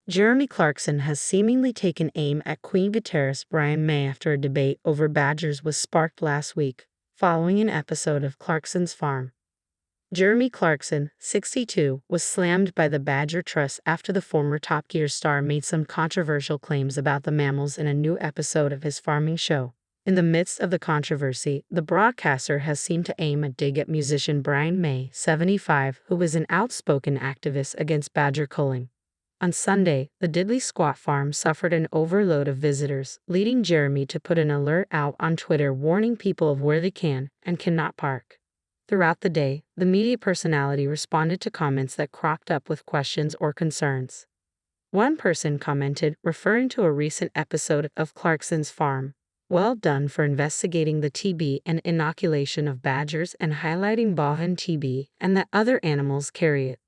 Jeremy Clarkson has seemingly taken aim at Queen guitarist Brian May after a debate over badgers was sparked last week, following an episode of Clarkson's Farm. Jeremy Clarkson, 62, was slammed by the Badger Trust after the former Top Gear star made some controversial claims about the mammals in a new episode of his farming show. In the midst of the controversy, the broadcaster has seemed to aim a dig at musician Brian May, 75, who is an outspoken activist against badger culling. On Sunday, the Diddley Squat Farm suffered an overload of visitors, leading Jeremy to put an alert out on Twitter warning people of where they can and cannot park. Throughout the day, the media personality responded to comments that cropped up with questions or concerns. One person commented, referring to a recent episode of Clarkson's Farm, "Well done for investigating the TB and inoculation of badgers and highlighting bovine TB and that other animals carry it."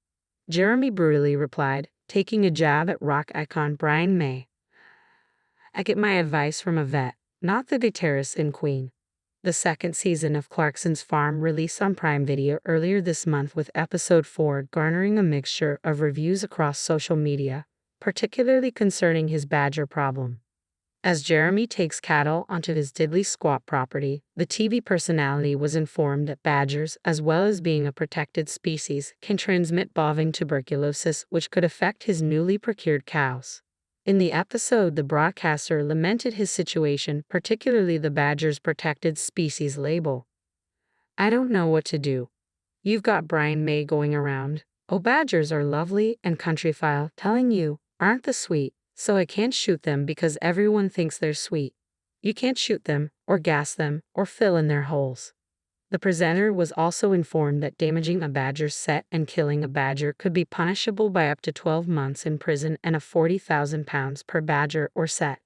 Jeremy brutally replied, taking a jab at rock icon Brian May. "I get my advice from a vet, not the guitarist in Queen." The second season of Clarkson's Farm released on Prime Video earlier this month, with episode 4 garnering a mixture of reviews across social media, particularly concerning his badger problem. As Jeremy takes cattle onto his Diddley Squat property, the TV personality was informed that badgers, as well as being a protected species, can transmit bovine tuberculosis, which could affect his newly procured cows. In the episode, the broadcaster lamented his situation, particularly the badger's protected species label. "I don't know what to do. You've got Brian May going around, 'Oh, badgers are lovely and countryfile,' telling you, 'Aren't they sweet?' So I can't shoot them because everyone thinks they're sweet. You can't shoot them, or gas them, or fill in their holes." The presenter was also informed that damaging a badger's set and killing a badger could be punishable by up to 12 months in prison and a £40,000 per badger or set.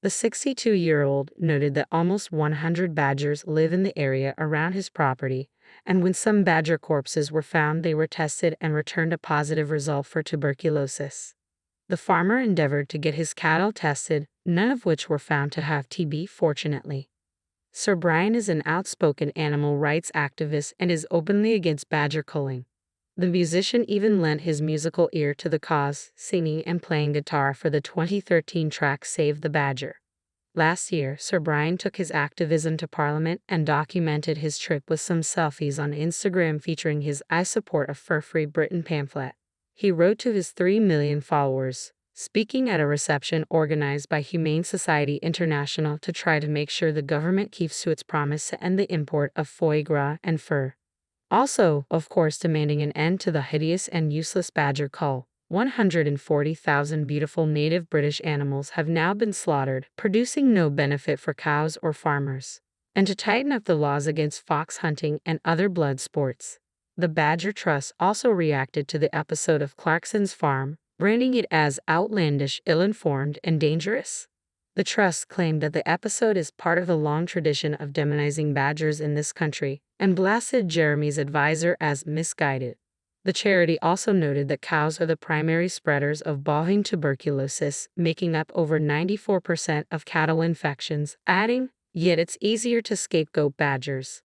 The 62-year-old noted that almost 100 badgers live in the area around his property, and when some badger corpses were found, they were tested and returned a positive result for tuberculosis. The farmer endeavored to get his cattle tested, none of which were found to have TB, fortunately. Sir Brian is an outspoken animal rights activist and is openly against badger culling. The musician even lent his musical ear to the cause, singing and playing guitar for the 2013 track Save the Badger. Last year, Sir Brian took his activism to Parliament and documented his trip with some selfies on Instagram featuring his "I Support a Fur-Free Britain" pamphlet. He wrote to his 3 million followers, speaking at a reception organized by Humane Society International to try to make sure the government keeps to its promise to end the import of foie gras and fur. Also, of course, demanding an end to the hideous and useless badger cull. 140,000 beautiful native British animals have now been slaughtered, producing no benefit for cows or farmers. And to tighten up the laws against fox hunting and other blood sports. The Badger Trust also reacted to the episode of Clarkson's Farm, branding it as outlandish, ill-informed, and dangerous. The Trust claimed that the episode is part of a long tradition of demonizing badgers in this country, and blasted Jeremy's advisor as misguided. The charity also noted that cows are the primary spreaders of bovine tuberculosis, making up over 94% of cattle infections, adding, "Yet it's easier to scapegoat badgers."